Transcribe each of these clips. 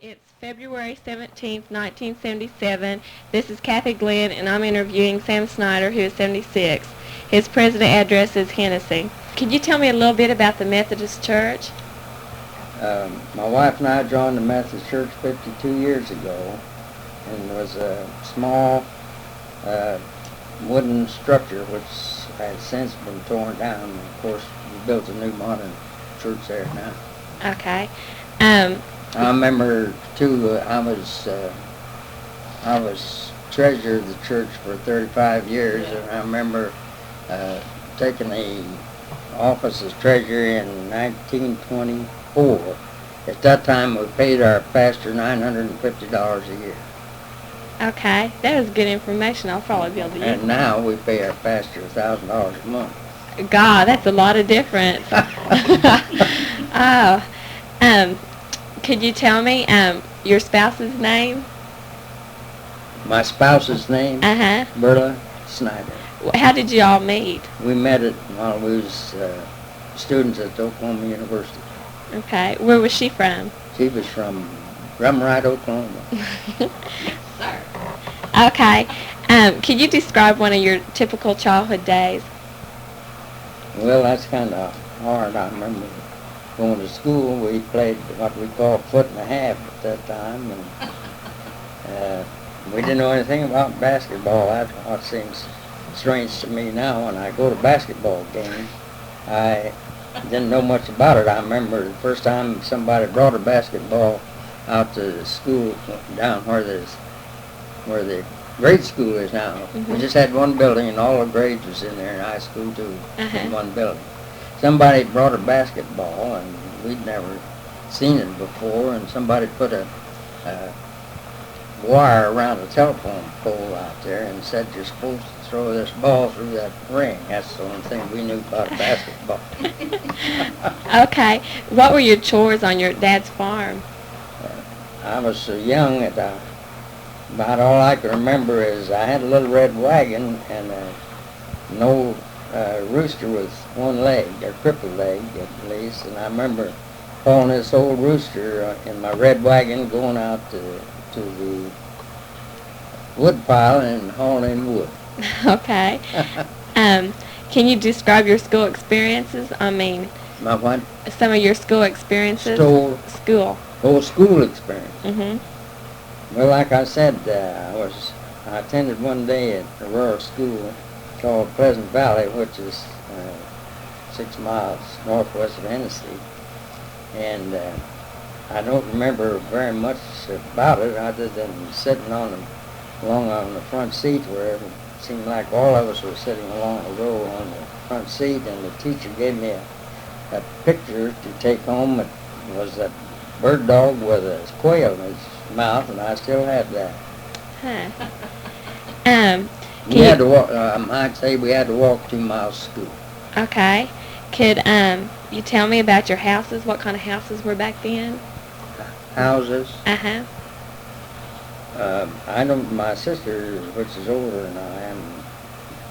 It's February 17th, 1977. This is Kathy Glenn, and I'm interviewing Sam Snyder, who is 76. His present address is Hennessey. Could you tell me a little bit about the Methodist Church? My wife and I joined the Methodist Church 52 years ago, and it was a small wooden structure which has since been torn down. Of course, we built a new modern church there now. Okay. I remember too. I was treasurer of the church for 35 years, and I remember taking the office as treasurer in 1924. At that time, we paid our pastor $950 a year. Okay, that was good information. I'll probably be able to use And now we pay our pastor $1,000 a month. God, that's a lot of difference. Oh. Could you tell me your spouse's name? My spouse's name? Uh-huh. Berla Snyder. How did you all meet? We met while we was students at Oklahoma University. Okay. Where was she from? She was from Rumride, Oklahoma. Okay. Could you describe one of your typical childhood days? Well, that's kind of hard. I remember going to school. We played what we call foot and a half at that time, and we didn't know anything about basketball. That's what seems strange to me now. When I go to basketball games, I didn't know much about it. I remember the first time somebody brought a basketball out to the school down where the grade school is now. Mm-hmm. We just had one building, and all the grades was in there in high school too, Uh-huh. in one building. Somebody brought a basketball, and we'd never seen it before, and somebody put a wire around a telephone pole out there and said, "You're supposed to throw this ball through that ring." That's the only thing we knew about basketball. Okay. What were your chores on your dad's farm? I was so young that about all I can remember is I had a little red wagon and an old rooster with one leg, a crippled leg at least, and I remember hauling this old rooster in my red wagon, going out to the wood pile and hauling in wood. Okay. Can you describe your school experiences? I mean, My what? some of your school experiences. School. School experience. Mhm. Well, like I said, I attended one day at a rural school called Pleasant Valley, which is 6 miles northwest of Hennessey, and I don't remember very much about it other than sitting along on the front seat where it seemed like all of us were sitting along the row on the front seat, and the teacher gave me a picture to take home. It was a bird dog with a quail in his mouth, and I still have that. Huh. We had to walk. I'd say we had to walk 2 miles to school. Okay. Could you tell me about your houses? What kind of houses were back then? Houses. Uh-huh. I don't. My sister, which is older than I am,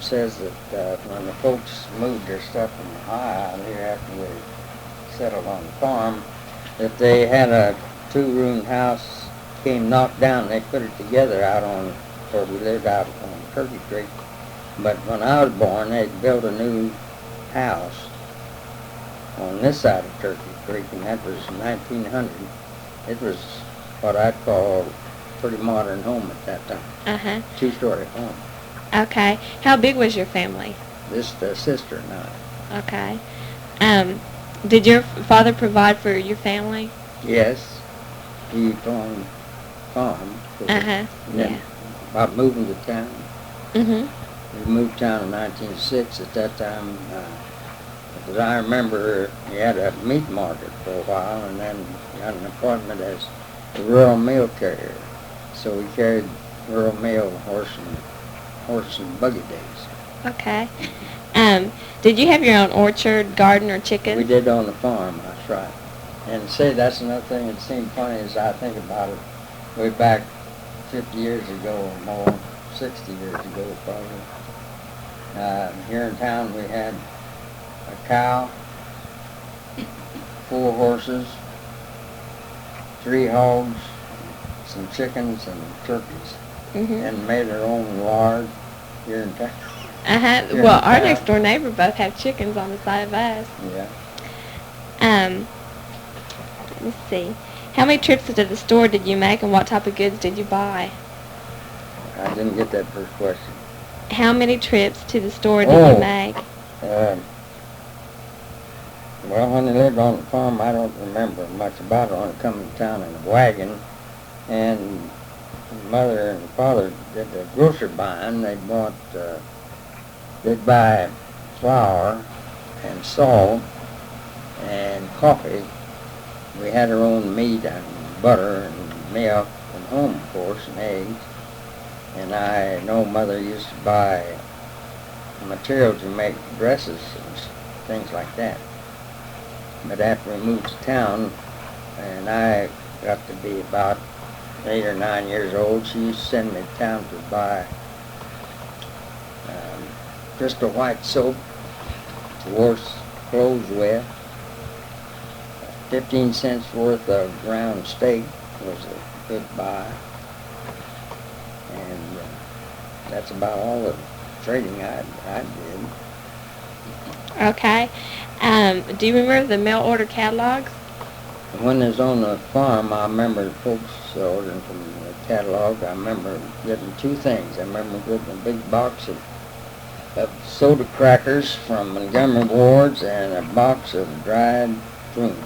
says that when the folks moved their stuff from Ohio out here after they settled on the farm, that they had a 2-room house came knocked down. They put it together out on where we lived out on Turkey Creek. But when I was born, they built a new house on this side of Turkey Creek, and that was 1900. It was what I'd call a pretty modern home at that time. Uh-huh. 2-story home. Okay. How big was your family? This sister and I. Okay. Did your father provide for your family? Yes, he owned a farm. Uh-huh. Yeah. About moving to town. Mm-hmm. We moved to town in 1906. At that time, as I remember, he had a meat market for a while, and then got an appointment as a rural mail carrier. So we carried rural mail horse and buggy days. Okay. Did you have your own orchard, garden, or chickens? We did on the farm, that's right. And say that's another thing that seemed funny as I think about it. Way back 50 years ago or more, 60 years ago probably. Here in town we had a cow, 4 horses, 3 hogs, some chickens and turkeys, Mhm. and made our own lard here in town. Here Well, in our town. next door neighbor both have chickens on the side of us. Yeah. Let me see. How many trips to the store did you make, and what type of goods did you buy? I didn't get that first question. How many trips to the store did Oh. you make? Well, when I lived on the farm, I don't remember much about it. I only come to town in a wagon, and mother and father did the grocery buying. They'd buy flour and salt and coffee. We had our own meat and butter and milk from home, of course, and eggs. And I know Mother used to buy materials to make dresses and things like that. But after we moved to town, and I got to be about 8 or 9 years old, she used to send me to town to buy Crystal White soap to wash clothes with. 15 cents worth of ground steak was a good buy. And that's about all the trading I did. Okay. Do you remember the mail order catalogs? When I was on the farm, I remember folks ordering from the catalog. I remember getting two things. I remember getting a big box of soda crackers from Montgomery Ward's and a box of dried prunes.